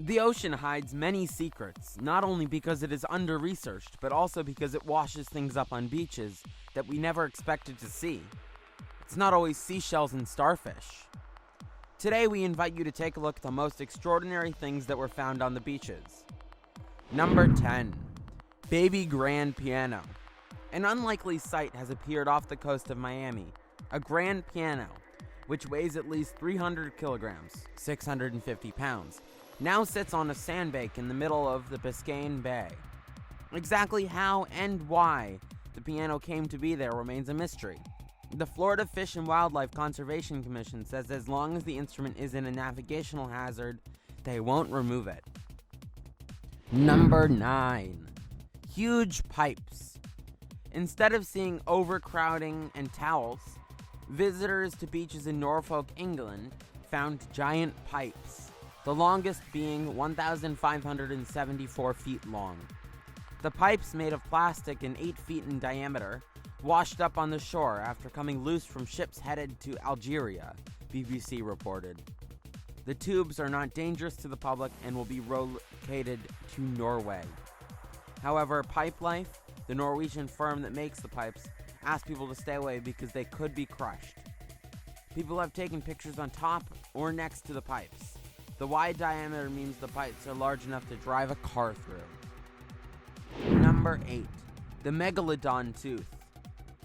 The ocean hides many secrets, not only because it is under-researched, but also because it washes things up on beaches that we never expected to see. It's not always seashells and starfish. Today we invite you to take a look at the most extraordinary things that were found on the beaches. Number 10. Baby grand piano. An unlikely sight has appeared off the coast of Miami. A grand piano, which weighs at least 300 kilograms, 650 pounds, now sits on a sandbank in the middle of the Biscayne Bay. Exactly how and why the piano came to be there remains a mystery. The Florida Fish and Wildlife Conservation Commission says as long as the instrument isn't a navigational hazard, they won't remove it. Number 9. Huge pipes. Instead of seeing overcrowding and towels, visitors to beaches in Norfolk, England, found giant pipes, the longest being 1,574 feet long. The pipes, made of plastic and 8 feet in diameter, washed up on the shore after coming loose from ships headed to Algeria, BBC reported. The tubes are not dangerous to the public and will be relocated to Norway. However, Pipe Life, the Norwegian firm that makes the pipes, asked people to stay away because they could be crushed. People have taken pictures on top or next to the pipes. The wide diameter means the pipes are large enough to drive a car through. Number 8. The Megalodon Tooth.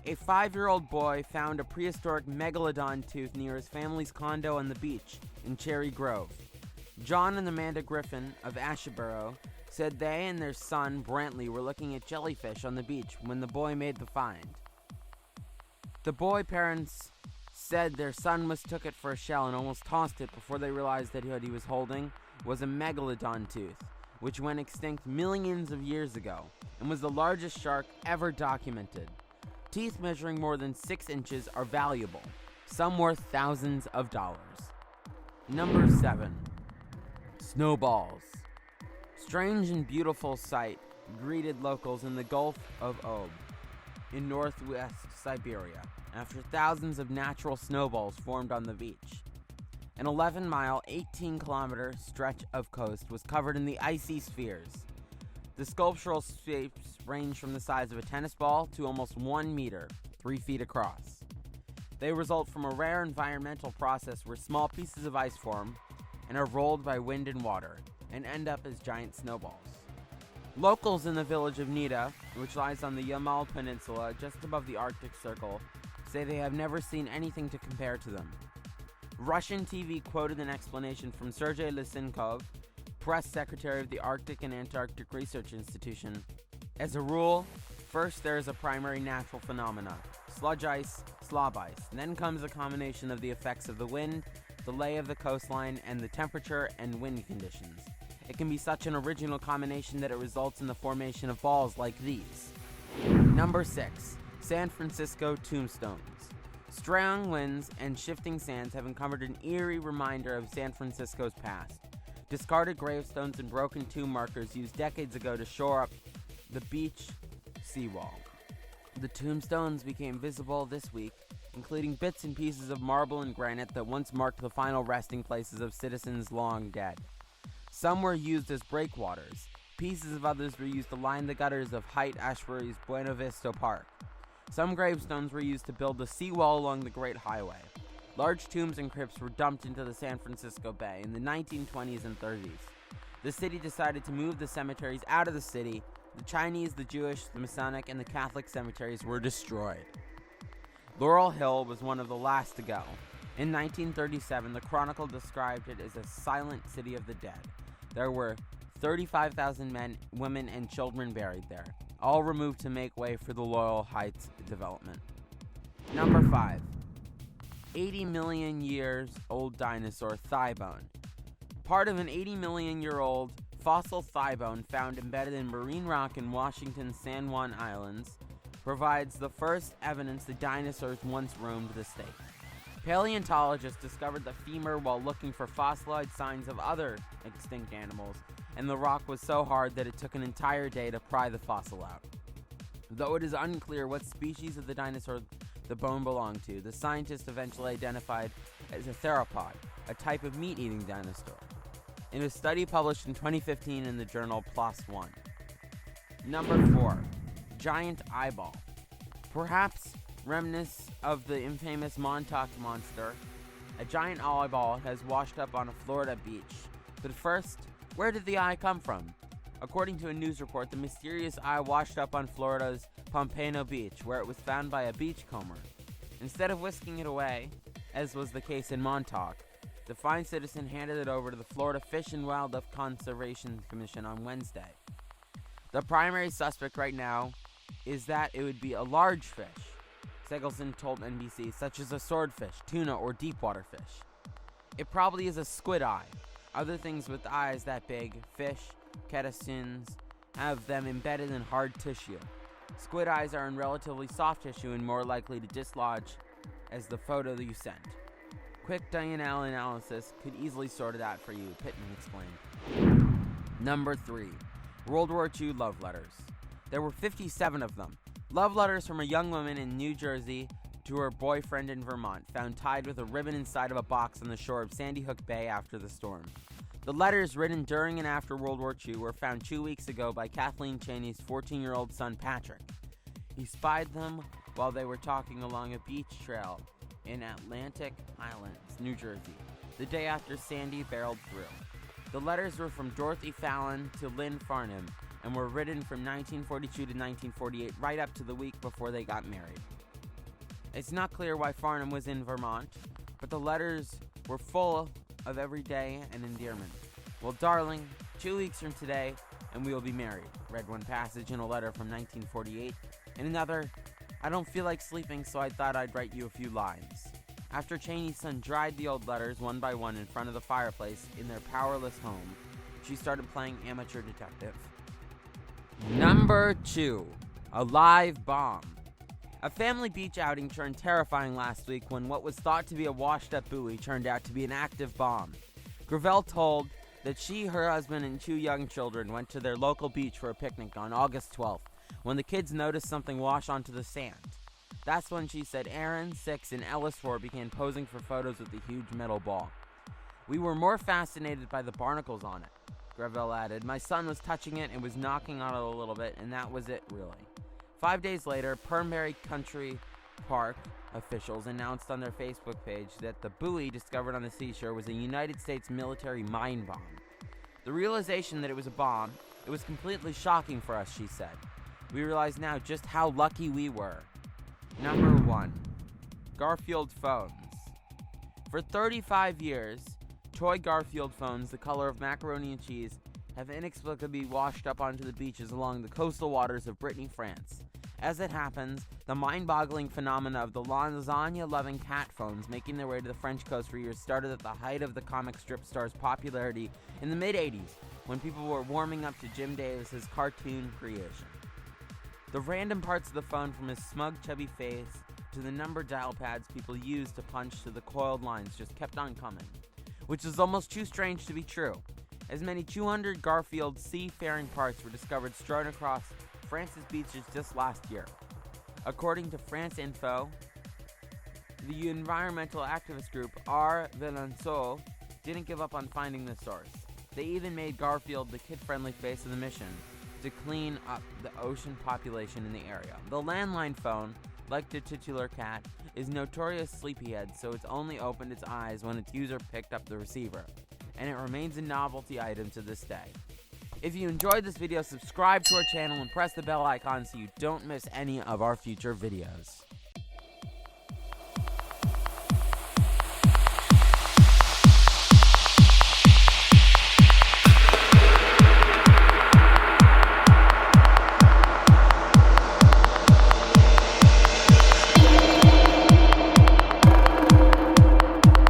A 5-year-old boy found a prehistoric Megalodon tooth near his family's condo on the beach in Cherry Grove. John and Amanda Griffin of Asheboro said they and their son, Brantley, were looking at jellyfish on the beach when the boy made the find. The boy parents said their son mistook it for a shell and almost tossed it before they realized that what he was holding was a Megalodon tooth, which went extinct millions of years ago and was the largest shark ever documented. Teeth measuring more than 6 inches are valuable, some worth thousands of dollars. Number 7. Snowballs. Strange and beautiful sight greeted locals in the Gulf of Ob in northwest Siberia after thousands of natural snowballs formed on the beach. An 11-mile, 18-kilometer stretch of coast was covered in the icy spheres. The sculptural shapes range from the size of a tennis ball to almost 1 meter, 3 feet across. They result from a rare environmental process where small pieces of ice form and are rolled by wind and water and end up as giant snowballs. Locals in the village of Nida, which lies on the Yamal Peninsula just above the Arctic Circle, say they have never seen anything to compare to them. Russian TV quoted an explanation from Sergei Lysenkov, press secretary of the Arctic and Antarctic Research Institution. As a rule, first there is a primary natural phenomena, sludge ice, slob ice, and then comes a combination of the effects of the wind, the lay of the coastline, and the temperature and wind conditions. It can be such an original combination that it results in the formation of balls like these. Number 6. San Francisco Tombstones. Strong winds and shifting sands have uncovered an eerie reminder of San Francisco's past. Discarded gravestones and broken tomb markers used decades ago to shore up the beach seawall. The tombstones became visible this week, including bits and pieces of marble and granite that once marked the final resting places of citizens long dead. Some were used as breakwaters. Pieces of others were used to line the gutters of Haight-Ashbury's Buena Vista Park. Some gravestones were used to build the seawall along the Great Highway. Large tombs and crypts were dumped into the San Francisco Bay in the 1920s and 30s. The city decided to move the cemeteries out of the city. The Chinese, the Jewish, the Masonic, and the Catholic cemeteries were destroyed. Laurel Hill was one of the last to go. In 1937, the Chronicle described it as a silent city of the dead. There were 35,000 men, women, and children buried there, all removed to make way for the Loyal Heights development. Number 5. 80 million years old dinosaur thigh bone. Part of an 80 million year old fossil thigh bone found embedded in marine rock in Washington's San Juan Islands provides the first evidence that dinosaurs once roamed the state. Paleontologists discovered the femur while looking for fossilized signs of other extinct animals, and the rock was so hard that it took an entire day to pry the fossil out. Though it is unclear what species of the dinosaur the bone belonged to, the scientists eventually identified as a theropod, a type of meat-eating dinosaur. in a study published in 2015 in the journal PLOS ONE. Number 4. Giant eyeball. Perhaps remnants of the infamous Montauk monster, a giant eyeball has washed up on a Florida beach. But first, where did the eye come from? According to a news report, the mysterious eye washed up on Florida's Pompano Beach, where it was found by a beachcomber. Instead of whisking it away, as was the case in Montauk, the fine citizen handed it over to the Florida Fish and Wildlife Conservation Commission on Wednesday. The primary suspect right now is that it would be a large fish, Segelson told NBC, such as a swordfish, tuna, or deepwater fish. It probably is a squid eye. Other things with eyes that big, fish, cetaceans, have them embedded in hard tissue. Squid eyes are in relatively soft tissue and more likely to dislodge as the photo that you sent. Quick DNA analysis could easily sort it out for you, Pittman explained. Number 3. World War II love letters. There were 57 of them. Love letters from a young woman in New Jersey to her boyfriend in Vermont, found tied with a ribbon inside of a box on the shore of Sandy Hook Bay after the storm. The letters, written during and after World War II, were found 2 weeks ago by Kathleen Cheney's 14-year-old son Patrick. He spied them while they were talking along a beach trail in Atlantic Highlands, New Jersey, the day after Sandy barreled through. The letters were from Dorothy Fallon to Lynn Farnham and were written from 1942 to 1948, right up to the week before they got married. It's not clear why Farnham was in Vermont, but the letters were full of everyday and endearment. Well, darling, 2 weeks from today, and we will be married, read one passage in a letter from 1948. In another, I don't feel like sleeping, so I thought I'd write you a few lines. After Cheney's son dried the old letters one by one in front of the fireplace in their powerless home, she started playing amateur detective. Number 2. A live bomb. A family beach outing turned terrifying last week when what was thought to be a washed-up buoy turned out to be an active bomb. Gravel told that she, her husband, and 2 young children went to their local beach for a picnic on August 12th when the kids noticed something wash onto the sand. That's when she said Aaron, 6, and Ellis, 4, began posing for photos with the huge metal ball. We were more fascinated by the barnacles on it, Gravel added. My son was touching it and was knocking on it a little bit, and that was it, really. 5 days later, Pernbury Country Park officials announced on their Facebook page that the buoy discovered on the seashore was a United States military mine bomb. The realization that it was a bomb, it was completely shocking for us, she said. We realize now just how lucky we were. Number 1. Garfield Phones. For 35 years, toy Garfield phones, the color of macaroni and cheese, have inexplicably washed up onto the beaches along the coastal waters of Brittany, France. As it happens, the mind-boggling phenomena of the lasagna-loving cat phones making their way to the French coast for years started at the height of the comic strip star's popularity in the mid-'80s, when people were warming up to Jim Davis's cartoon creation. The random parts of the phone, from his smug, chubby face to the number dial pads people used to punch to the coiled lines, just kept on coming, which is almost too strange to be true. As many 200 Garfield seafaring parts were discovered strewn across France's beaches just last year. According to France Info, the environmental activist group R. Valenceau didn't give up on finding the source. They even made Garfield the kid-friendly face of the mission to clean up the ocean population in the area. The landline phone, like the titular cat, is notorious sleepyhead, so it's only opened its eyes when its user picked up the receiver, and it remains a novelty item to this day. If you enjoyed this video, subscribe to our channel and press the bell icon so you don't miss any of our future videos.